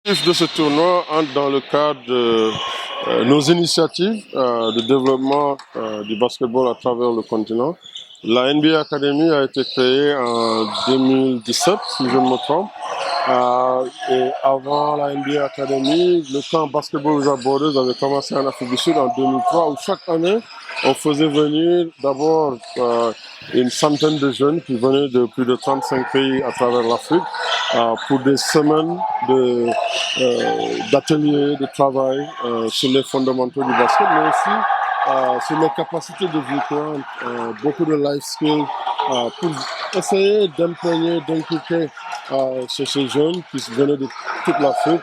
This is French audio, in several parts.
L'objectif de ce tournoi entre dans le cadre de nos initiatives de développement du basketball à travers le continent. La NBA Academy a été créée en 2017, si je ne me trompe. Et avant la NBA Academy, le camp Basketball Without Borders avait commencé en Afrique du Sud en 2003, où chaque année, on faisait venir d'abord une centaine de jeunes qui venaient de plus de 35 pays à travers l'Afrique pour des semaines d'ateliers, de travail sur les fondamentaux du basket, mais aussi sur les capacités de vie, beaucoup de life skills pour essayer d'imprégner, d'inculquer chez ces jeunes qui venaient de toute l'Afrique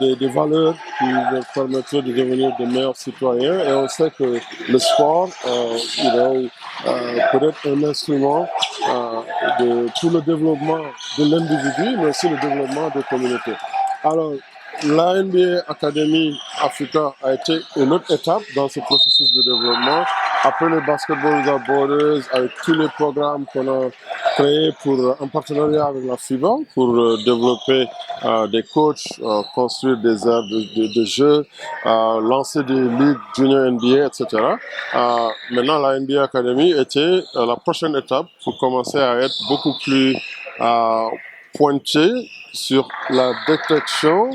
des valeurs qui leur permettraient de devenir de meilleurs citoyens. Et on sait que le sport peut être un instrument pour le développement de l'individu, mais aussi le développement des communautés. Alors, la NBA Academy Africa a été une autre étape dans ce processus de développement. Après le Basketball Without Borders, avec tous les programmes qu'on a créés en partenariat avec la FIBA pour développer des coachs, construire des aires de jeu, lancer des ligues junior NBA, etc. Maintenant, la NBA Academy était la prochaine étape pour commencer à être beaucoup plus pointé sur la détection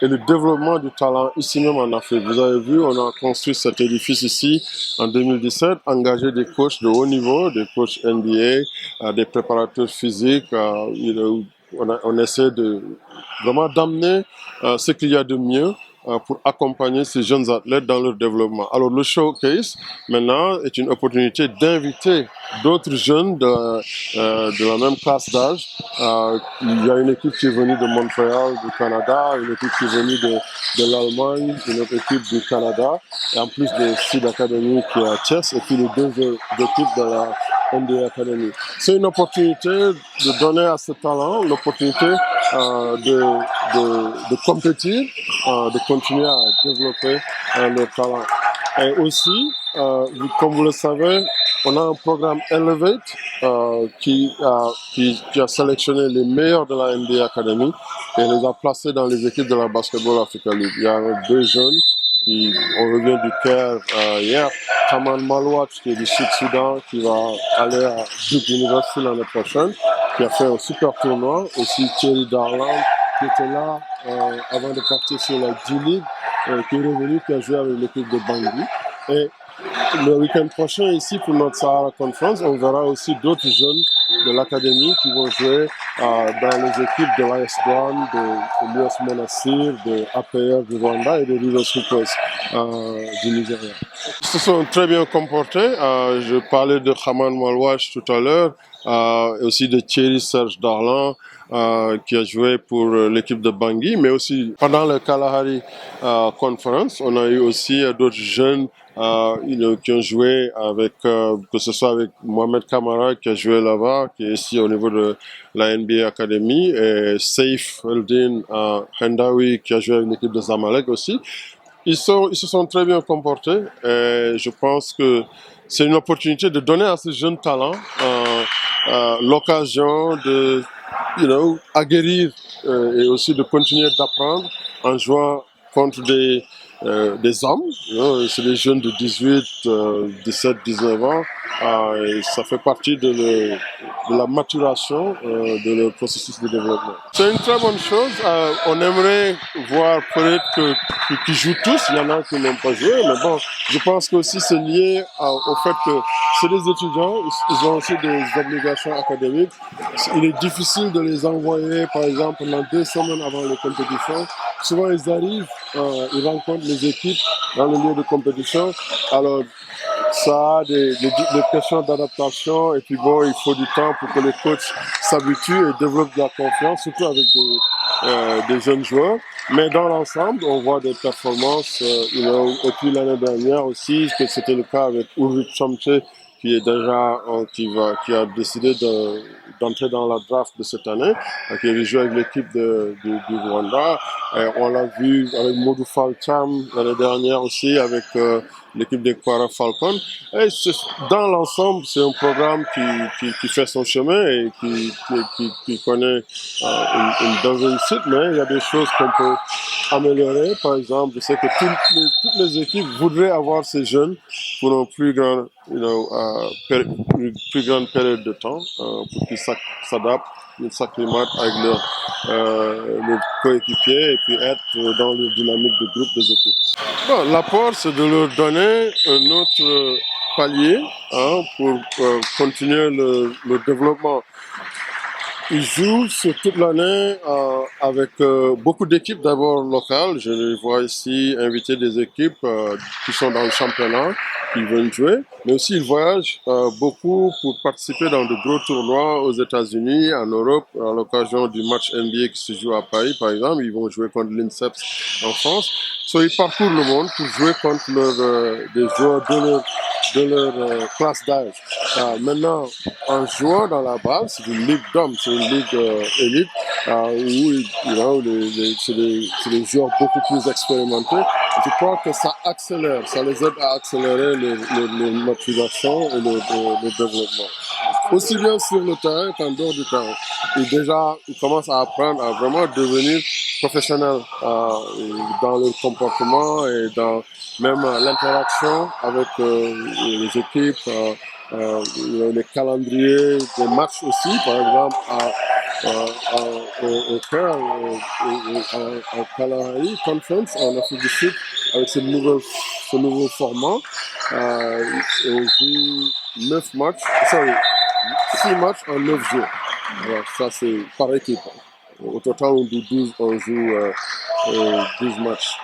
et le développement du talent ici même en Afrique. Vous avez vu, on a construit cet édifice ici en 2017, engagé des coachs de haut niveau, des coachs NBA, des préparateurs physiques. On essaie de vraiment d'amener ce qu'il y a de mieux pour accompagner ces jeunes athlètes dans leur développement. Alors le showcase, maintenant, est une opportunité d'inviter d'autres jeunes de la même classe d'âge. Il y a une équipe qui est venue de Montréal, du Canada, une équipe qui est venue de l'Allemagne, une autre équipe du Canada, et en plus de Sud Academy qui est à Thiès, et puis les deux équipes de la NBA Academy. C'est une opportunité de donner à ce talent l'opportunité de compétir, de continuer à développer leur talent. Et aussi, comme vous le savez, on a un programme Elevate qui a sélectionné les meilleurs de la NBA Academy et les a placés dans les équipes de la Basketball Africa League. Il y a deux jeunes on revient du Caire hier, Kaman Malouach qui est du Sud-Soudan, qui va aller à Duke University l'année prochaine, qui a fait un super tournoi. Aussi Thierry Darland qui était là avant de partir sur la G-League, qui est revenu, qui a joué avec l'équipe de Bangui. Et le week-end prochain, ici, pour notre Sahara Conference, on verra aussi d'autres jeunes de l'académie qui vont jouer dans les équipes de l'AS Douanes, de l'US Monastir, de APR du Rwanda et de Rivers Hoopers du Nigeria. Ils se sont très bien comportés. Je parlais de Khaman Malouach tout à l'heure, et aussi de Thierry Serge Darlan, qui a joué pour l'équipe de Bangui, mais aussi pendant le Kalahari Conference, on a eu aussi d'autres jeunes qui ont joué avec, que ce soit avec Mohamed Kamara qui a joué là-bas, qui est ici au niveau de la NBA Academy, et Saif Eldin Hendawi qui a joué avec l'équipe de Zamalek aussi. Ils se sont très bien comportés et je pense que c'est une opportunité de donner à ces jeunes talents l'occasion de aguerrir et aussi de continuer d'apprendre en jouant contre des hommes. C'est des jeunes de 18, 17, 19 ans. Et ça fait partie de la maturation de leur processus de développement. C'est une très bonne chose. On aimerait voir peut-être qu'ils jouent tous. Il y en a qui n'ont pas joué. Mais bon, je pense que aussi c'est lié au fait que c'est des étudiants. Ils ont aussi des obligations académiques. Il est difficile de les envoyer, par exemple, pendant 2 semaines avant les compétitions. Souvent, ils arrivent, ils rencontrent les équipes dans le lieu de compétition. Alors, ça a des questions d'adaptation et puis bon, il faut du temps pour que les coachs s'habituent et développent de la confiance, surtout avec des jeunes joueurs. Mais dans l'ensemble, on voit des performances, et puis l'année dernière aussi, que c'était le cas avec Ulrich Chomche, qui est déjà, qui a décidé d'entrer dans la draft de cette année, qui avait joué avec l'équipe du Rwanda. Et on l'a vu avec Modou Fall Cham l'année dernière aussi, avec l'équipe des Kwara Falcons. Et dans l'ensemble, c'est un programme qui fait son chemin et qui connaît une belle réussite, mais il y a des choses qu'on peut améliorer. Par exemple, je sais que toutes les équipes voudraient avoir ces jeunes pour un plus grand, une plus grande période de temps, pour qu'ils s'adaptent, ils s'acclimatent avec leurs coéquipiers et puis être dans le dynamique de groupe des équipes. Bon, l'apport, c'est de leur donner un autre palier pour continuer le développement. Ils jouent sur toute l'année avec beaucoup d'équipes d'abord locales. Je les vois ici inviter des équipes qui sont dans le championnat, qui veulent jouer. Mais aussi ils voyagent beaucoup pour participer dans de gros tournois aux États-Unis, en Europe, à l'occasion du match NBA qui se joue à Paris par exemple. Ils vont jouer contre l'INSEPS en France. So, ils parcourent le monde pour jouer contre des joueurs de leur classe d'âge. Maintenant, en jouant dans la balle, c'est une ligue d'hommes, c'est une ligue élite, où c'est des joueurs beaucoup plus expérimentés. Je crois que ça accélère, ça les aide à accélérer leur motivation et le développement. Aussi bien sur le terrain qu'en dehors du terrain. Ils commencent à apprendre à vraiment devenir professionnels dans leur comportement et dans même l'interaction avec les équipes, les calendriers des matchs aussi, par exemple au Kalahari Conference en Afrique du Sud, avec ce nouveau format. On joue 9 matchs, 6 matchs en 9 jours. Alors, ça, c'est par équipe. Au total, on joue 12 matchs.